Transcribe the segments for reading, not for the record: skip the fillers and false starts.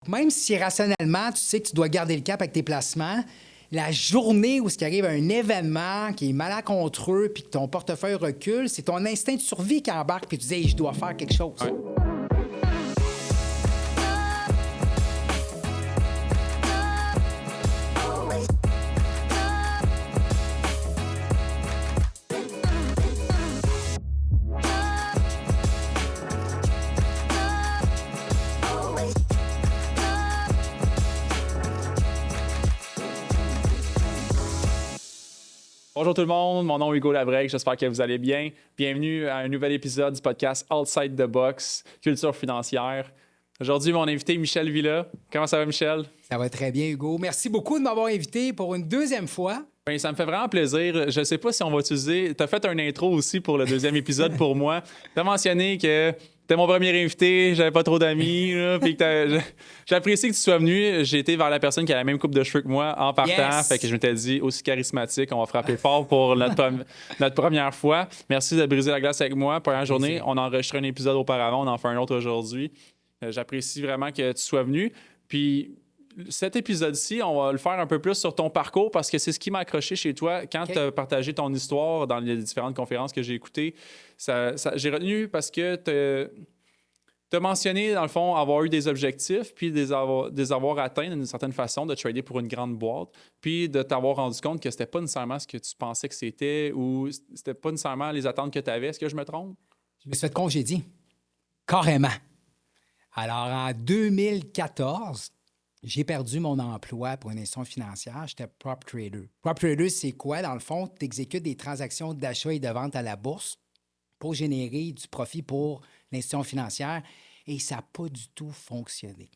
Même si rationnellement, tu sais que tu dois garder le cap avec tes placements, la journée où il arrive un événement qui est malencontreux puis que ton portefeuille recule, c'est ton instinct de survie qui embarque puis tu dis hey, je dois faire quelque chose. Ouais. Bonjour tout le monde, mon nom est Hugo Labrec, j'espère que vous allez bien. Bienvenue à un nouvel épisode du podcast Outside the Box, culture financière. Aujourd'hui, mon invité Michel Villa. Comment ça va, Michel? Ça va très bien, Hugo. Merci beaucoup de m'avoir invité pour une deuxième fois. Bien, ça me fait vraiment plaisir. Je ne sais pas si on va utiliser... Tu as fait un intro aussi pour le deuxième épisode pour moi. Tu as mentionné que t'es mon premier invité, j'avais pas trop d'amis, puis j'apprécie que tu sois venu. J'ai été vers la personne qui a la même coupe de cheveux que moi en partant, Yes! Fait que je m'étais dit aussi charismatique, on va frapper fort pour notre première fois. Merci de briser la glace avec moi. Première journée, on a enregistré un épisode auparavant, on en fait un autre aujourd'hui. J'apprécie vraiment que tu sois venu. Puis cet épisode-ci, on va le faire un peu plus sur ton parcours parce que c'est ce qui m'a accroché chez toi quand tu as partagé ton histoire dans les différentes conférences que j'ai écoutées. J'ai retenu parce que tu as mentionné, dans le fond, avoir eu des objectifs puis des avoir atteints d'une certaine façon, de trader pour une grande boîte, puis de t'avoir rendu compte que c'était pas nécessairement ce que tu pensais que c'était ou c'était pas nécessairement les attentes que tu avais. Est-ce que je me trompe? Je me suis fait congédier. Carrément. Alors, en 2014, j'ai perdu mon emploi pour une institution financière. J'étais prop trader. Prop trader, c'est quoi? Dans le fond, tu exécutes des transactions d'achat et de vente à la bourse pour générer du profit pour l'institution financière. Et ça n'a pas du tout fonctionné.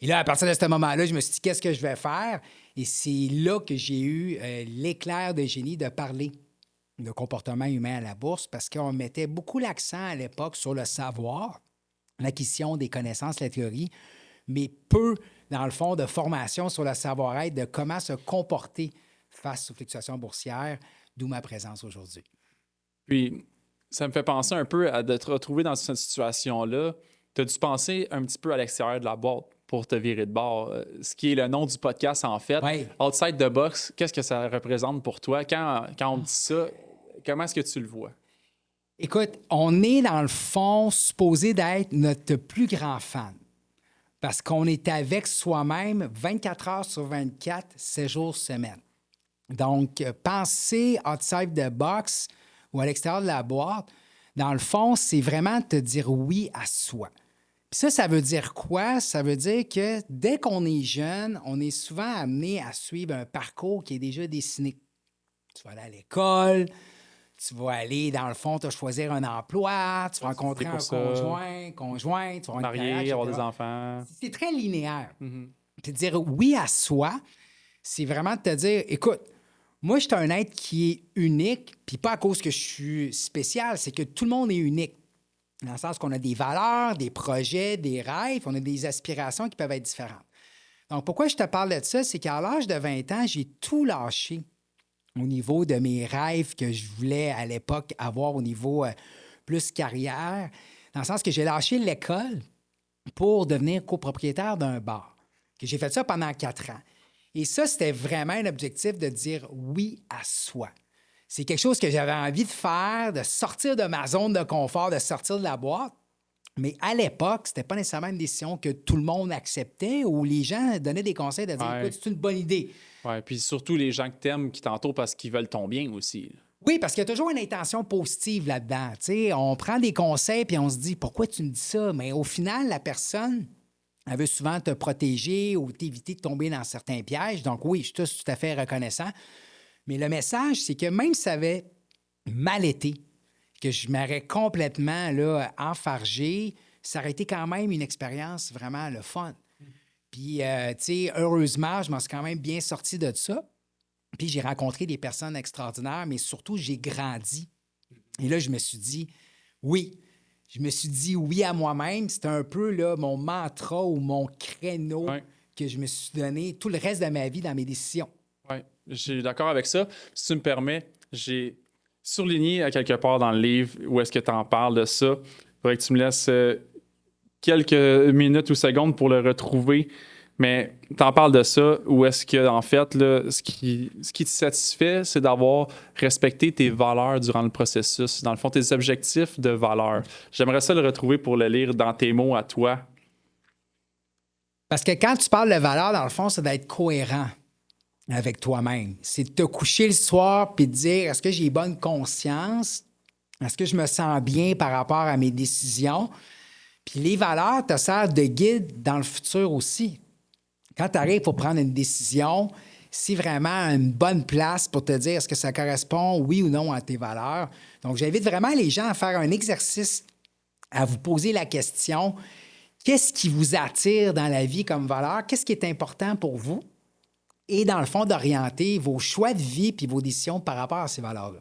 Et là, à partir de ce moment-là, je me suis dit, qu'est-ce que je vais faire? Et c'est là que j'ai eu l'éclair de génie de parler de comportement humain à la bourse parce qu'on mettait beaucoup l'accent à l'époque sur le savoir, l'acquisition des connaissances, la théorie, mais peu, dans le fond, de formation sur le savoir-être, de comment se comporter face aux fluctuations boursières, d'où ma présence aujourd'hui. Puis, ça me fait penser un peu à de te retrouver dans cette situation-là. Tu as dû penser un petit peu à l'extérieur de la boîte pour te virer de bord. Ce qui est le nom du podcast, en fait. Oui. Outside the Box, qu'est-ce que ça représente pour toi? Quand on dit ça, comment est-ce que tu le vois? Écoute, on est dans le fond supposé d'être notre plus grand fan parce qu'on est avec soi-même 24 heures sur 24, 7 jours semaine. Donc, penser outside the box ou à l'extérieur de la boîte, dans le fond, c'est vraiment te dire oui à soi. Puis ça veut dire quoi? Ça veut dire que dès qu'on est jeune, on est souvent amené à suivre un parcours qui est déjà dessiné. Tu vas aller à l'école, tu vas aller, dans le fond, tu vas choisir un emploi, tu vas rencontrer un conjoint, tu vas marier, avoir des enfants. C'est très linéaire. Puis dire oui à soi, c'est vraiment de te dire, écoute, moi, je suis un être qui est unique, puis pas à cause que je suis spécial, c'est que tout le monde est unique. Dans le sens qu'on a des valeurs, des projets, des rêves, on a des aspirations qui peuvent être différentes. Donc, pourquoi je te parle de ça? C'est qu'à l'âge de 20 ans, j'ai tout lâché au niveau de mes rêves que je voulais à l'époque avoir au niveau plus carrière, dans le sens que j'ai lâché l'école pour devenir copropriétaire d'un bar. J'ai fait ça pendant 4 ans. Et ça, c'était vraiment un objectif de dire oui à soi. C'est quelque chose que j'avais envie de faire, de sortir de ma zone de confort, de sortir de la boîte. Mais à l'époque, c'était pas nécessairement une décision que tout le monde acceptait ou les gens donnaient des conseils de dire écoute, c'est une bonne idée. Oui, puis surtout les gens que t'aimes qui t'entourent parce qu'ils veulent ton bien aussi. Oui, parce qu'il y a toujours une intention positive là-dedans. T'sais, on prend des conseils puis on se dit pourquoi tu me dis ça? Mais au final, la personne, elle veut souvent te protéger ou t'éviter de tomber dans certains pièges. Donc oui, je suis tout à fait reconnaissant. Mais le message, c'est que même si ça avait mal été, que je m'aurais complètement là, enfargé, ça aurait été quand même une expérience vraiment le fun. Puis, tu sais, heureusement, je m'en suis quand même bien sorti de ça. Puis, j'ai rencontré des personnes extraordinaires, mais surtout, j'ai grandi. Et là, je me suis dit, oui. Je me suis dit oui à moi-même. C'était un peu là, mon mantra ou mon créneau que je me suis donné tout le reste de ma vie dans mes décisions. Oui, je suis d'accord avec ça. Si tu me permets, j'ai surligné à quelque part dans le livre où est-ce que tu en parles de ça. Il faudrait que tu me laisses quelques minutes ou secondes pour le retrouver. Mais t'en parles de ça, ou est-ce que, en fait, là, ce qui te satisfait, c'est d'avoir respecté tes valeurs durant le processus, dans le fond, tes objectifs de valeur. J'aimerais ça le retrouver pour le lire dans tes mots à toi. Parce que quand tu parles de valeur, dans le fond, c'est d'être cohérent avec toi-même. C'est de te coucher le soir puis de dire, est-ce que j'ai bonne conscience? Est-ce que je me sens bien par rapport à mes décisions? Puis les valeurs te servent de guide dans le futur aussi. Quand tu arrives pour prendre une décision, c'est vraiment une bonne place pour te dire est-ce que ça correspond, oui ou non, à tes valeurs. Donc, j'invite vraiment les gens à faire un exercice, à vous poser la question, qu'est-ce qui vous attire dans la vie comme valeur? Qu'est-ce qui est important pour vous? Et dans le fond, d'orienter vos choix de vie puis vos décisions par rapport à ces valeurs-là.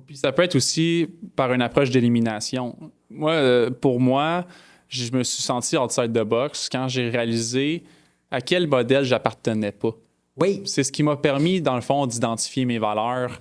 Puis ça peut être aussi par une approche d'élimination. Moi, pour moi, je me suis senti outside the box quand j'ai réalisé à quel modèle j'appartenais pas. Oui. C'est ce qui m'a permis, dans le fond, d'identifier mes valeurs.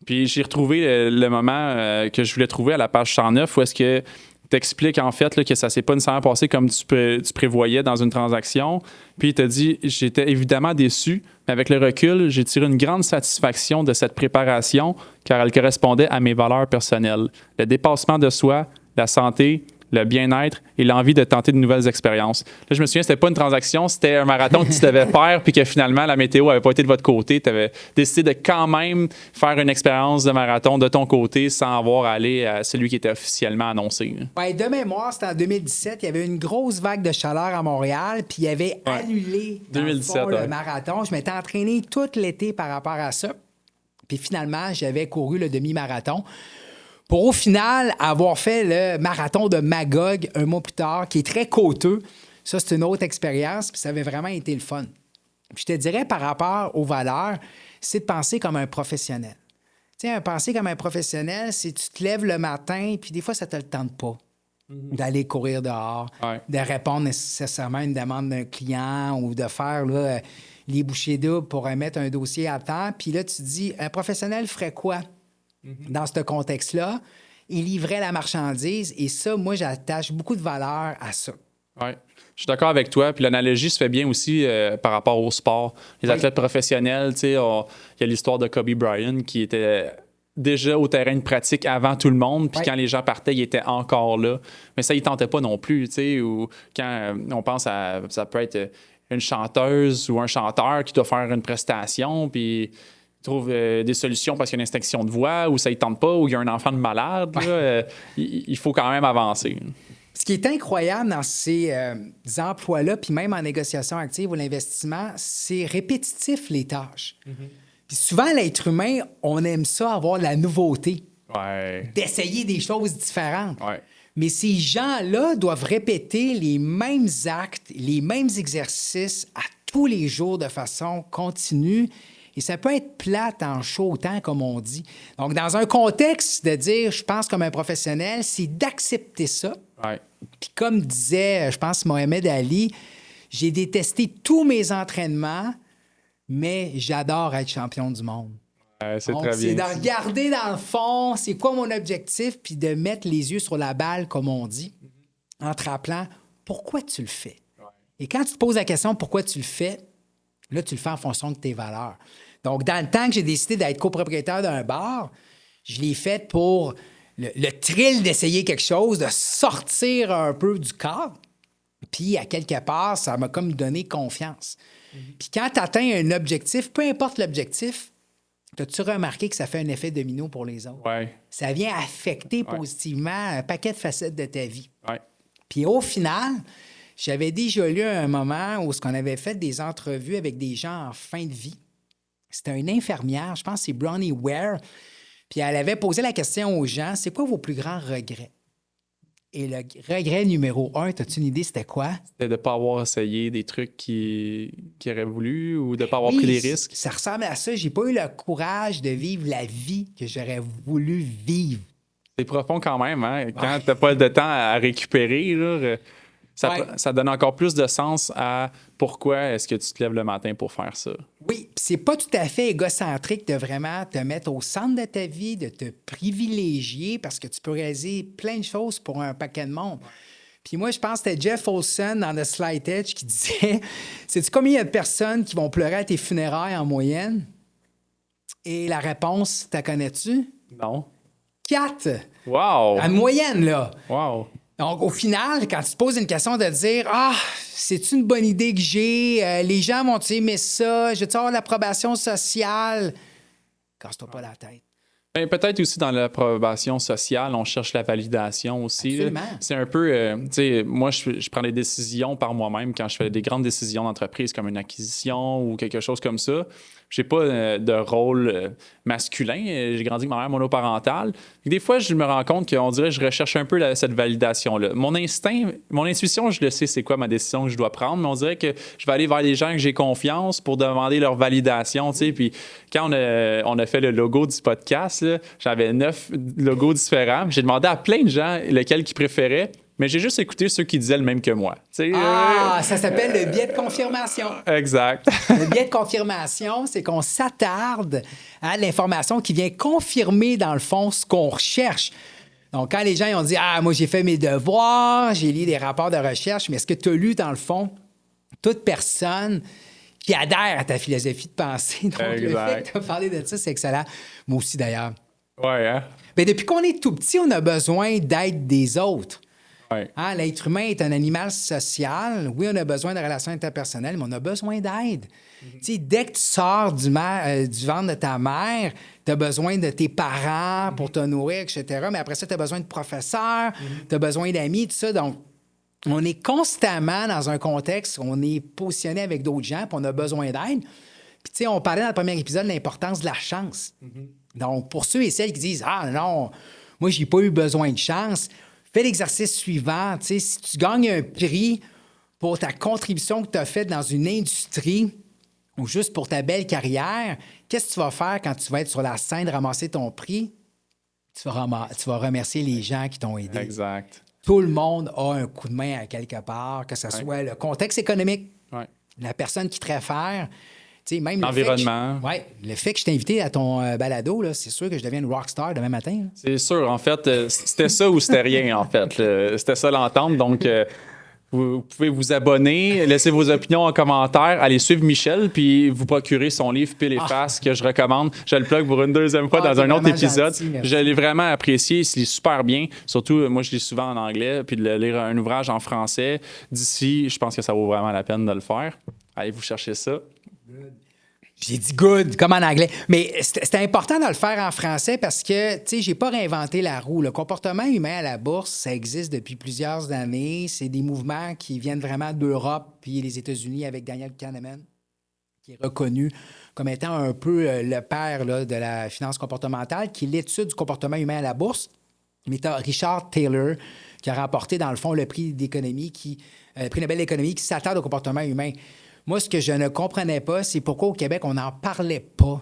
Puis j'ai retrouvé le moment que je voulais trouver à la page 109 où est-ce que t'expliques en fait là, que ça s'est pas nécessairement passé comme tu prévoyais dans une transaction. Puis il te dit, j'étais évidemment déçu, mais avec le recul, j'ai tiré une grande satisfaction de cette préparation car elle correspondait à mes valeurs personnelles. Le dépassement de soi, la santé, le bien-être et l'envie de tenter de nouvelles expériences. Là, je me souviens, c'était pas une transaction, c'était un marathon que tu devais faire, puis que finalement, la météo avait pas été de votre côté. Tu avais décidé de quand même faire une expérience de marathon de ton côté sans avoir à aller à celui qui était officiellement annoncé. Bien, de mémoire, c'était en 2017. Il y avait une grosse vague de chaleur à Montréal, puis il avait annulé dans 2017, le fond, le marathon. Je m'étais entraîné tout l'été par rapport à ça. Puis finalement, j'avais couru le demi-marathon. Pour au final avoir fait le marathon de Magog un mois plus tard, qui est très coûteux. Ça, c'est une autre expérience, puis ça avait vraiment été le fun. Puis je te dirais, par rapport aux valeurs, c'est de penser comme un professionnel. Tu sais, penser comme un professionnel, c'est tu te lèves le matin, puis des fois, ça ne te le tente pas d'aller courir dehors, de répondre nécessairement à une demande d'un client ou de faire là, les bouchées doubles pour remettre un dossier à temps. Puis là, tu te dis, un professionnel ferait quoi? Dans ce contexte-là, il livrait la marchandise et ça, moi, j'attache beaucoup de valeur à ça. Oui, je suis d'accord avec toi. Puis l'analogie se fait bien aussi par rapport au sport. Les athlètes professionnels, tu sais, il y a l'histoire de Kobe Bryant qui était déjà au terrain de pratique avant tout le monde. Puis quand les gens partaient, il était encore là. Mais ça, il tentait pas non plus, tu sais. Ou quand on pense à, ça peut être une chanteuse ou un chanteur qui doit faire une prestation, puis trouve des solutions parce qu'il y a une extinction de voix ou ça ne tente pas ou il y a un enfant de malade, là, il faut quand même avancer. Ce qui est incroyable dans ces emplois-là, puis même en négociation active ou l'investissement, c'est répétitif, les tâches. Puis souvent, l'être humain, on aime ça, avoir de la nouveauté, d'essayer des choses différentes. Mais ces gens-là doivent répéter les mêmes actes, les mêmes exercices à tous les jours de façon continue. Et ça peut être plate en chaud temps, comme on dit. Donc, dans un contexte de dire « je pense comme un professionnel », c'est d'accepter ça. Puis comme disait, je pense, Mohamed Ali, j'ai détesté tous mes entraînements, mais j'adore être champion du monde. C'est donc, très bien. C'est de regarder dans le fond, c'est quoi mon objectif, puis de mettre les yeux sur la balle, comme on dit, en te rappelant pourquoi tu le fais. Et quand tu te poses la question pourquoi tu le fais, là, tu le fais en fonction de tes valeurs. Donc, dans le temps que j'ai décidé d'être copropriétaire d'un bar, je l'ai fait pour le thrill d'essayer quelque chose, de sortir un peu du cadre. Puis, à quelque part, ça m'a comme donné confiance. Puis, quand tu atteins un objectif, peu importe l'objectif, as-tu remarqué que ça fait un effet domino pour les autres? Ça vient affecter positivement un paquet de facettes de ta vie. Puis, au final, j'avais déjà lu un moment où on avait fait des entrevues avec des gens en fin de vie. C'était une infirmière, je pense que c'est Bronnie Ware. Puis elle avait posé la question aux gens, c'est quoi vos plus grands regrets? Et le regret numéro 1, as-tu une idée, c'était quoi? C'était de ne pas avoir essayé des trucs qu'il aurait voulu ou de ne pas avoir pris les risques. Ça ressemble à ça. J'ai pas eu le courage de vivre la vie que j'aurais voulu vivre. C'est profond quand même, hein? Quand tu n'as pas de temps à récupérer, là, ça donne encore plus de sens à pourquoi est-ce que tu te lèves le matin pour faire ça. Oui, c'est pas tout à fait égocentrique de vraiment te mettre au centre de ta vie, de te privilégier parce que tu peux réaliser plein de choses pour un paquet de monde. Puis moi, je pense que c'était Jeff Olson dans The Slight Edge qui disait sais-tu combien il y a de personnes qui vont pleurer à tes funérailles en moyenne? Et la réponse, t'as connais-tu? Non. 4. Wow! En moyenne, là. Wow! Donc, au final, quand tu te poses une question de dire c'est une bonne idée que j'ai, les gens vont-tu aimer ça, je vais-tu avoir l'approbation sociale? Casse-toi pas la tête. Ben, peut-être aussi dans l'approbation sociale, on cherche la validation aussi. Absolument. C'est un peu, tu sais, moi, je prends des décisions par moi-même quand je fais des grandes décisions d'entreprise comme une acquisition ou quelque chose comme ça. J'ai pas de rôle masculin. J'ai grandi avec ma mère monoparentale. Et des fois, je me rends compte qu'on dirait que je recherche un peu cette validation-là. Mon instinct, mon intuition, je le sais, c'est quoi ma décision que je dois prendre, mais on dirait que je vais aller vers les gens que j'ai confiance pour demander leur validation. Tu sais. Puis quand on a fait le logo du podcast, là, j'avais 9 logos différents. J'ai demandé à plein de gens lequel qu'ils préféraient. Mais j'ai juste écouté ceux qui disaient le même que moi. Ça s'appelle le biais de confirmation. Exact. Le biais de confirmation, c'est qu'on s'attarde à l'information qui vient confirmer, dans le fond, ce qu'on recherche. Donc, quand les gens ils ont dit « moi, j'ai fait mes devoirs, j'ai lu des rapports de recherche », mais est-ce que tu as lu, dans le fond, toute personne qui adhère à ta philosophie de pensée? Donc, le fait que tu as parlé de ça, c'est excellent. Moi aussi, d'ailleurs. Ouais, hein? Mais depuis qu'on est tout petit, on a besoin d'aide des autres. Ouais. L'être humain est un animal social. Oui, on a besoin de relations interpersonnelles, mais on a besoin d'aide. Dès que tu sors du ventre de ta mère, tu as besoin de tes parents pour te nourrir, etc. Mais après ça, tu as besoin de professeurs, tu as besoin d'amis, tout ça. Donc, on est constamment dans un contexte où on est positionné avec d'autres gens, puis on a besoin d'aide. Puis, on parlait dans le premier épisode de l'importance de la chance. Donc, pour ceux et celles qui disent « non, moi, j'ai pas eu besoin de chance », fais l'exercice suivant. Si tu gagnes un prix pour ta contribution que tu as faite dans une industrie ou juste pour ta belle carrière, qu'est-ce que tu vas faire quand tu vas être sur la scène de ramasser ton prix? Tu vas remercier les gens qui t'ont aidé. Exact. Tout le monde a un coup de main à quelque part, que ce soit le contexte économique, la personne qui te réfère. Même l'environnement. Le fait que je t'ai invité à ton balado, là, c'est sûr que je deviens une rockstar demain matin. Là. C'est sûr. En fait, c'était ça ou c'était rien, en fait. C'était ça l'entente. Donc, vous pouvez vous abonner, laisser vos opinions en commentaire, aller suivre Michel, puis vous procurer son livre Pile et Face que je recommande. Je le plug pour une deuxième fois dans un autre épisode. Gentil, je l'ai vraiment apprécié. Il se lit super bien. Surtout, moi, je lis souvent en anglais, puis de lire un ouvrage en français. D'ici, je pense que ça vaut vraiment la peine de le faire. Allez vous chercher ça. J'ai dit good, comme en anglais. Mais c'était important de le faire en français parce que, j'ai pas réinventé la roue. Le comportement humain à la bourse, ça existe depuis plusieurs années. C'est des mouvements qui viennent vraiment d'Europe puis les États-Unis avec Daniel Kahneman, qui est reconnu comme étant un peu le père là, de la finance comportementale, qui est l'étude du comportement humain à la bourse. Mais tu as Richard Taylor qui a remporté, dans le fond, le prix d'économie, le prix Nobel d'économie qui s'attarde au comportement humain. Moi, ce que je ne comprenais pas, c'est pourquoi au Québec, on n'en parlait pas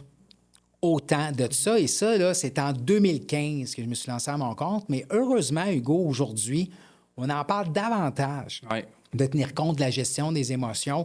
autant de ça. Et ça, là, c'est en 2015 que je me suis lancé à mon compte. Mais heureusement, Hugo, aujourd'hui, on en parle davantage de tenir compte de la gestion des émotions.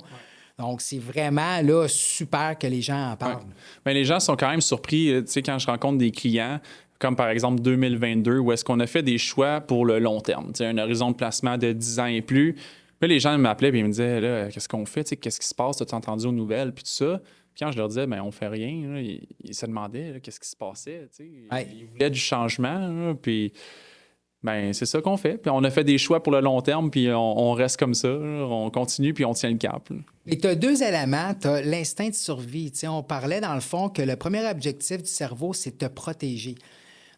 Donc, c'est vraiment là, super que les gens en parlent. Mais les gens sont quand même surpris, quand je rencontre des clients, comme par exemple 2022, où est-ce qu'on a fait des choix pour le long terme, un horizon de placement de 10 ans et plus. Là, les gens m'appelaient et ils me disaient là, qu'est-ce qu'on fait? Qu'est-ce qui se passe? As-tu entendu aux nouvelles? Puis tout ça. Puis quand je leur disais ben on fait rien, là, ils se demandaient là, qu'est-ce qui se passait. Ils voulaient du changement. Là, puis ben c'est ça qu'on fait. Puis on a fait des choix pour le long terme, puis on reste comme ça. Là, on continue, puis on tient le cap. Là. Et tu as 2 éléments. Tu as l'instinct de survie. On parlait dans le fond que le premier objectif du cerveau, c'est de te protéger.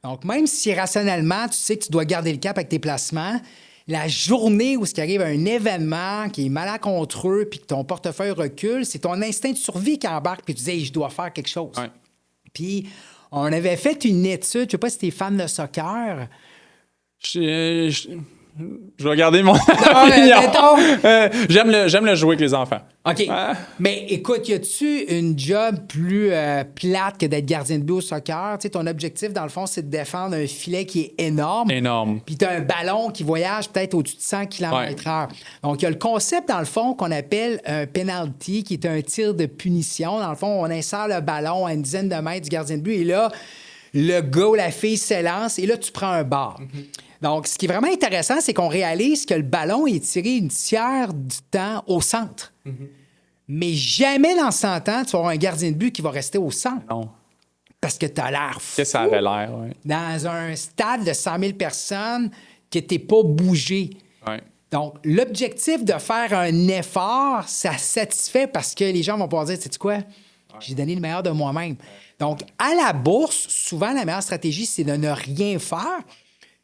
Donc, même si rationnellement, tu sais que tu dois garder le cap avec tes placements, la journée où il arrive un événement qui est malencontreux puis que ton portefeuille recule, c'est ton instinct de survie qui embarque puis tu dis hey, je dois faire quelque chose. Puis on avait fait une étude, je ne sais pas si tu es fan de soccer. Je vais garder mon opinion. J'aime le jouer avec les enfants. OK. Mais écoute, y a-tu une job plus plate que d'être gardien de but au soccer? Tu sais, ton objectif, dans le fond, c'est de défendre un filet qui est énorme. Énorme. Puis tu as un ballon qui voyage peut-être au-dessus de 100 km/h. Donc, il y a le concept, dans le fond, qu'on appelle un penalty, qui est un tir de punition. Dans le fond, on insère le ballon à une dizaine de mètres du gardien de but. Et là, le gars ou la fille s'élance et là, tu prends un bar. Donc, ce qui est vraiment intéressant, c'est qu'on réalise que le ballon est tiré une tiers du temps au centre. Mais jamais dans 100 ans, tu vas avoir un gardien de but qui va rester au centre. Non. Parce que tu as l'air fou. Que ça aurait l'air, oui. Dans un stade de 100 000 personnes que tu n'es pas bougé. Ouais. Donc, l'objectif de faire un effort, ça satisfait parce que les gens vont pouvoir dire, sais-tu quoi? J'ai donné le meilleur de moi-même. Donc, à la bourse, souvent, la meilleure stratégie, c'est de ne rien faire.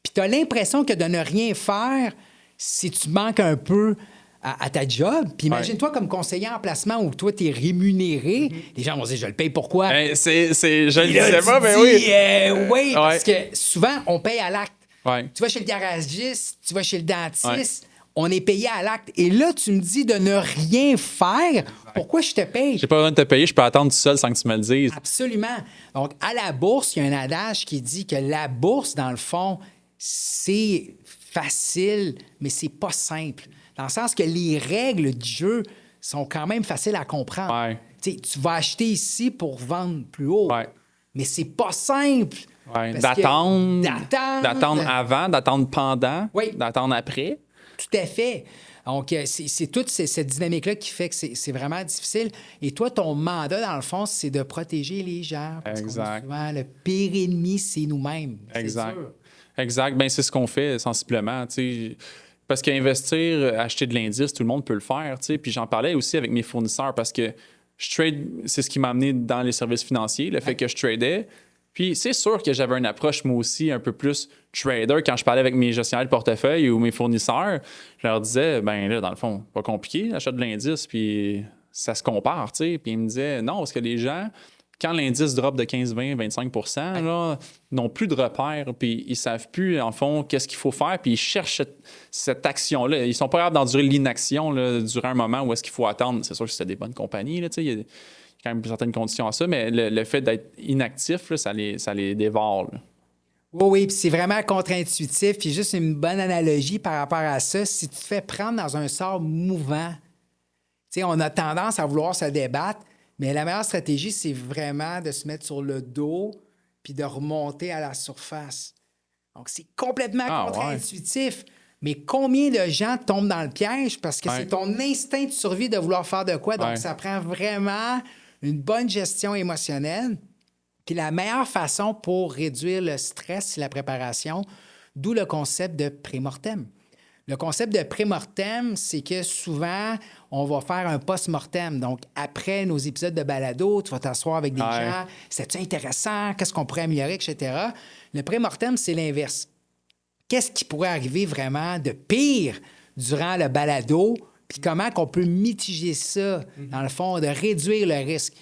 Puis tu as l'impression que de ne rien faire, si tu manques un peu à ta job. Puis imagine-toi comme conseiller en placement où toi, tu es rémunéré. Les gens vont dire, je le paye pourquoi? Je le disais pas, mais oui. Oui, parce que souvent, on paye à l'acte. Ouais. Tu vas chez le garagiste, tu vas chez le dentiste, on est payé à l'acte. Et là, tu me dis de ne rien faire. Pourquoi je te paye? J'ai pas besoin de te payer, je peux attendre tout seul sans que tu me le dises. Absolument. Donc, à la bourse, il y a un adage qui dit que la bourse, dans le fond, c'est facile, mais c'est pas simple. Dans le sens que les règles du jeu sont quand même faciles à comprendre. Ouais. Tu vas acheter ici pour vendre plus haut, Ouais. mais c'est pas simple. Ouais. Parce que D'attendre avant, d'attendre pendant, Oui. d'attendre après. Tout à fait. Donc, c'est toute cette dynamique-là qui fait que c'est vraiment difficile. Et toi, ton mandat, dans le fond, c'est de protéger les gens. Parce qu'on dit Exact. souvent, le pire ennemi, c'est nous-mêmes. Exact. C'est sûr. Exact. Ben, c'est ce qu'on fait sensiblement. Tu sais. Parce qu'investir, acheter de l'indice, tout le monde peut le faire. Tu sais. Puis j'en parlais aussi avec mes fournisseurs parce que je trade, c'est ce qui m'a amené dans les services financiers, le fait que je tradais. Puis c'est sûr que j'avais une approche, moi aussi, un peu plus trader. Quand je parlais avec mes gestionnaires de portefeuille ou mes fournisseurs, je leur disais, ben là, dans le fond, pas compliqué, j'achète de l'indice, puis ça se compare, tu sais. Puis ils me disaient, non, parce que les gens, quand l'indice drop de 15, 20, 25 là, n'ont plus de repères, puis ils savent plus, en fond, qu'est-ce qu'il faut faire, puis ils cherchent cette action-là. Ils sont pas capables d'endurer l'inaction là, durant un moment où est-ce qu'il faut attendre. C'est sûr que c'est des bonnes compagnies, là, tu sais, il y a quand même certaines conditions à ça, mais le fait d'être inactif, là, ça les dévore. Là. Oui, puis c'est vraiment contre-intuitif. Puis juste une bonne analogie par rapport à ça, si tu te fais prendre dans un sort mouvant, tu sais, on a tendance à vouloir se débattre, mais la meilleure stratégie, c'est vraiment de se mettre sur le dos puis de remonter à la surface. Donc, c'est complètement contre-intuitif. Mais combien de gens tombent dans le piège parce que c'est ton instinct de survie de vouloir faire de quoi? Donc, ça prend vraiment une bonne gestion émotionnelle. Puis la meilleure façon pour réduire le stress, c'est la préparation, d'où le concept de pré-mortem. Le concept de pré-mortem, c'est que souvent, on va faire un post-mortem. Donc, après nos épisodes de balado, tu vas t'asseoir avec des gens. C'est-tu intéressant? Qu'est-ce qu'on pourrait améliorer, etc. Le pré-mortem, c'est l'inverse. Qu'est-ce qui pourrait arriver vraiment de pire durant le balado? Puis comment qu'on peut mitiger ça, dans le fond, de réduire le risque.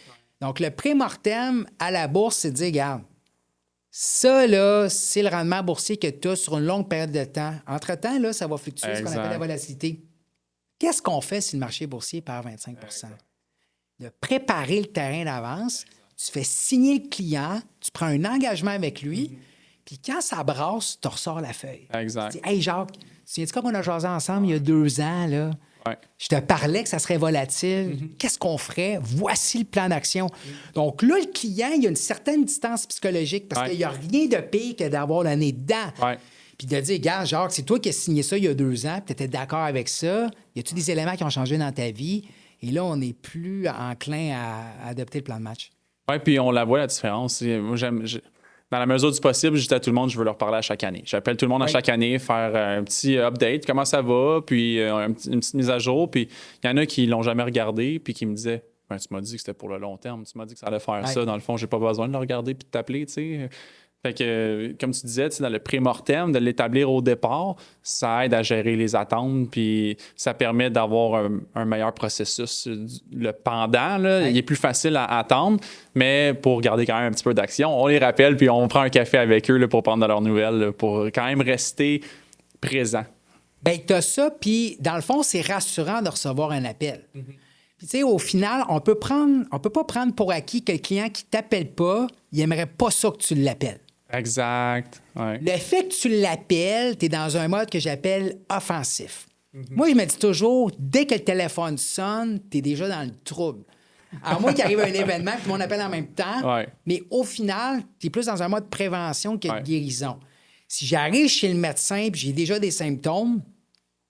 Donc, le pré-mortem à la bourse, c'est de dire, regarde, ça, là, c'est le rendement boursier que tu as sur une longue période de temps. Entre-temps, là, ça va fluctuer, ce qu'on appelle la volatilité. Qu'est-ce qu'on fait si le marché boursier perd 25 de préparer le terrain d'avance, tu fais signer le client, tu prends un engagement avec lui, puis quand ça brasse, tu ressors la feuille. Exact. Tu dis, hey Jacques, tu te souviens qu'on a jasé ensemble il y a 2 ans, là? Je te parlais que ça serait volatile. Qu'est-ce qu'on ferait? Voici le plan d'action. Donc là, le client, il y a une certaine distance psychologique parce qu'il n'y a rien de pire que d'avoir le nez dedans. Puis de dire, gars, Jacques, c'est toi qui as signé ça il y a 2 ans, puis tu étais d'accord avec ça. Y a-tu des éléments qui ont changé dans ta vie? Et là, on n'est plus enclin à adopter le plan de match. Oui, puis on la voit, la différence. Moi, dans la mesure du possible, je dis à tout le monde, je veux leur parler à chaque année. J'appelle tout le monde à chaque année, faire un petit update, comment ça va, puis une petite mise à jour. Puis il y en a qui l'ont jamais regardé, puis qui me disaient, ben, tu m'as dit que c'était pour le long terme, tu m'as dit que ça allait faire ça. Dans le fond, j'ai pas besoin de le regarder puis de t'appeler, tu sais. Fait que, comme tu disais, dans le pré-mortem, de l'établir au départ, ça aide à gérer les attentes, puis ça permet d'avoir un meilleur processus. Le pendant, là, il est plus facile à attendre, mais pour garder quand même un petit peu d'action, on les rappelle, puis on prend un café avec eux là, pour prendre de leurs nouvelles, là, pour quand même rester présent. Bien, tu as ça, puis dans le fond, c'est rassurant de recevoir un appel. Puis, tu sais, au final, on peut pas prendre pour acquis que le client qui t'appelle pas, il aimerait pas ça que tu l'appelles. Exact. Ouais. Le fait que tu l'appelles, tu es dans un mode que j'appelle offensif. Moi, je me dis toujours, dès que le téléphone sonne, tu es déjà dans le trouble. Alors, moi, qui arrive à un événement, tout le monde appelle en même temps, mais au final, tu es plus dans un mode prévention que de guérison. Si j'arrive chez le médecin et j'ai déjà des symptômes,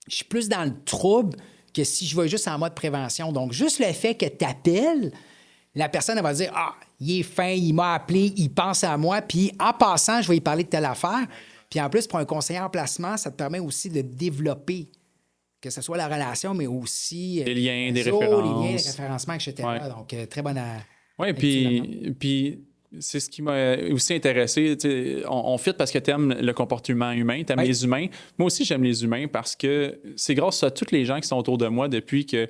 je suis plus dans le trouble que si je vais juste en mode prévention. Donc, juste le fait que tu appelles, la personne elle va dire « Ah, il est fin, il m'a appelé, il pense à moi, puis en passant, je vais lui parler de telle affaire. » Puis en plus, pour un conseiller en placement, ça te permet aussi de développer, que ce soit la relation, mais aussi des liens, des réseaux, références. les liens, les référencements, etc. Ouais. Donc, très bonne Oui, puis c'est ce qui m'a aussi intéressé. On fit parce que tu aimes le comportement humain, tu aimes les humains. Moi aussi, j'aime les humains parce que c'est grâce à tous les gens qui sont autour de moi depuis que.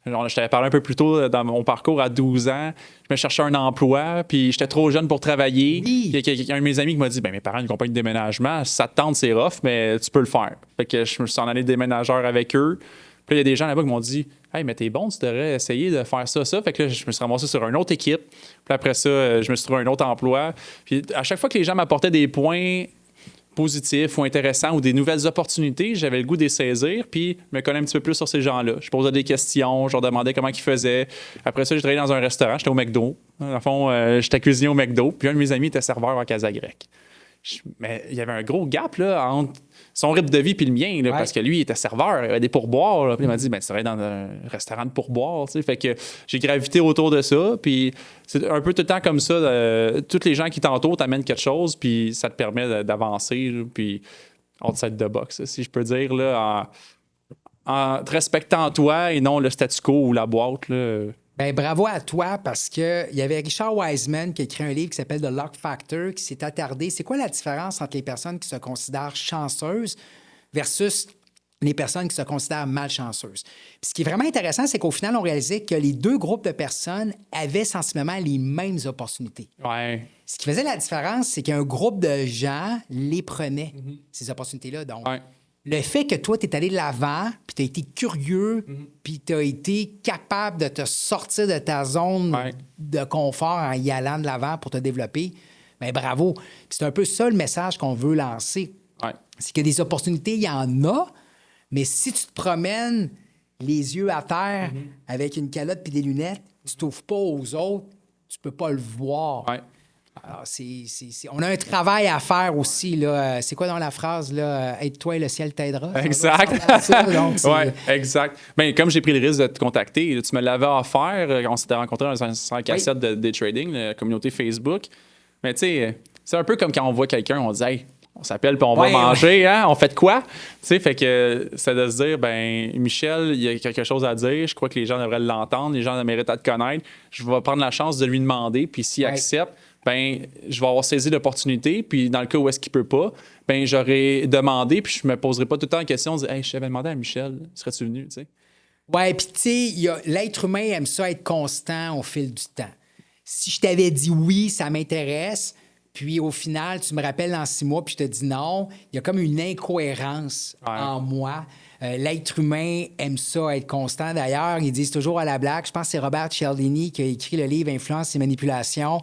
Je t'avais parlé un peu plus tôt dans mon parcours à 12 ans. Je me cherchais un emploi, puis j'étais trop jeune pour travailler. Oui. Il y a un de mes amis qui m'a dit mes parents ont une compagnie de déménagement, ça te tente, c'est rough, mais tu peux le faire. Fait que je me suis en allé déménageur avec eux. Puis là, il y a des gens là-bas qui m'ont dit Hey, mais t'es bon, tu devrais essayer de faire ça. Fait que là, je me suis ramassé sur une autre équipe. Puis après ça, je me suis trouvé un autre emploi. Puis à chaque fois que les gens m'apportaient des points positifs ou intéressants ou des nouvelles opportunités, j'avais le goût de les saisir, puis je me connais un petit peu plus sur ces gens-là. Je posais des questions, je leur demandais comment ils faisaient. Après ça, j'ai travaillé dans un restaurant, j'étais au McDo. Dans le fond, j'étais cuisinier au McDo, puis un de mes amis était serveur à Casa Grecque. Mais il y avait un gros gap là, entre son rythme de vie et le mien, là, parce que lui, il était serveur, il avait des pourboires. Là, puis il m'a dit, tu travailles dans un restaurant de pourboires. Fait que j'ai gravité autour de ça. Puis c'est un peu tout le temps comme ça. Tous les gens qui t'entourent t'amènent quelque chose, puis ça te permet d'avancer. Là, puis outside the box, si je peux dire, là, en te respectant toi et non le statu quo ou la boîte. Là. Bien, bravo à toi parce qu'il y avait Richard Wiseman qui a écrit un livre qui s'appelle The Luck Factor qui s'est attardé. C'est quoi la différence entre les personnes qui se considèrent chanceuses versus les personnes qui se considèrent malchanceuses? Puis ce qui est vraiment intéressant, c'est qu'au final, on réalisait que les deux groupes de personnes avaient sensiblement les mêmes opportunités. Ouais. Ce qui faisait la différence, c'est qu'un groupe de gens les prenaient, ces opportunités-là. Donc, le fait que toi, tu es allé de l'avant, puis tu as été curieux, puis tu as été capable de te sortir de ta zone de confort en y allant de l'avant pour te développer, bien bravo. Puis c'est un peu ça le message qu'on veut lancer. C'est que des opportunités, il y en a, mais si tu te promènes les yeux à terre avec une calotte puis des lunettes, tu t'ouvres pas aux autres, tu peux pas le voir. Alors, on a un travail à faire aussi. Là. C'est quoi dans la phrase? Là? Aide-toi et le ciel t'aidera. Exact. Oui, exact. Bien, comme j'ai pris le risque de te contacter, tu me l'avais offert. On s'était rencontrés dans un cassette de day trading, la communauté Facebook. Mais tu sais, c'est un peu comme quand on voit quelqu'un, on dit hey, on s'appelle puis on va manger, hein? On fait de quoi? Tu sais, fait que c'est de se dire, ben Michel, il y a quelque chose à dire. Je crois que les gens devraient l'entendre. Les gens méritent à te connaître. Je vais prendre la chance de lui demander. Puis s'il accepte, ben je vais avoir saisi l'opportunité. Puis dans le cas où est-ce qu'il peut pas, ben j'aurais demandé. Puis je me poserai pas tout le temps la question de dire, hey, je t'avais demandé à Michel, serais-tu venu? Tu sais? Oui, puis tu sais, l'être humain aime ça être constant au fil du temps. Si je t'avais dit oui, ça m'intéresse. Puis au final, tu me rappelles dans 6 mois, puis je te dis non. Il y a comme une incohérence en moi. L'être humain aime ça, être constant. D'ailleurs, ils disent toujours à la blague, je pense que c'est Robert Cialdini qui a écrit le livre « Influence et manipulation ».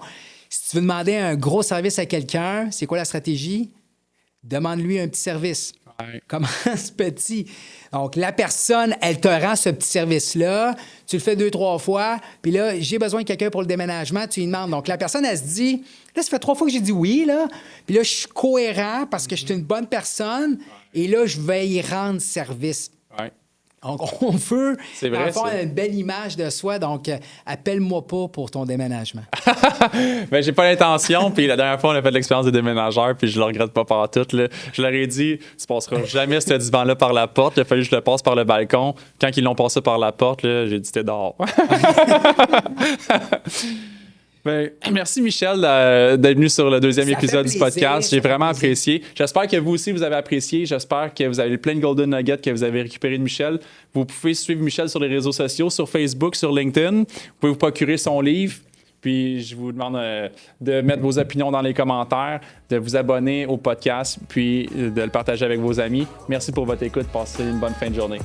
Si tu veux demander un gros service à quelqu'un, c'est quoi la stratégie? Demande-lui un petit service. Commence petit. Donc, la personne, elle te rend ce petit service-là. Tu le fais 2-3 fois. Puis là, j'ai besoin de quelqu'un pour le déménagement. Tu lui demandes. Donc, la personne, elle se dit, là, ça fait 3 fois que j'ai dit oui, là. Puis là, je suis cohérent parce que je suis une bonne personne. Et là, je vais y rendre service. Donc, on veut avoir une belle image de soi. Donc, appelle-moi pas pour ton déménagement. Ben, j'ai pas l'intention. Puis la dernière fois, on a fait l'expérience des déménageurs. Puis je le regrette pas partout. Là. Je leur ai dit, tu passeras jamais ce divan-là par la porte. Il a fallu que je le passe par le balcon. Quand ils l'ont passé par la porte, là, j'ai dit, t'es dehors. Ben, merci Michel d'être venu sur le 2e épisode du podcast. J'ai vraiment apprécié. J'espère que vous aussi, vous avez apprécié. J'espère que vous avez plein de golden nuggets que vous avez récupérés de Michel. Vous pouvez suivre Michel sur les réseaux sociaux, sur Facebook, sur LinkedIn. Vous pouvez vous procurer son livre. Puis je vous demande de mettre vos opinions dans les commentaires, de vous abonner au podcast, puis de le partager avec vos amis. Merci pour votre écoute. Passez une bonne fin de journée.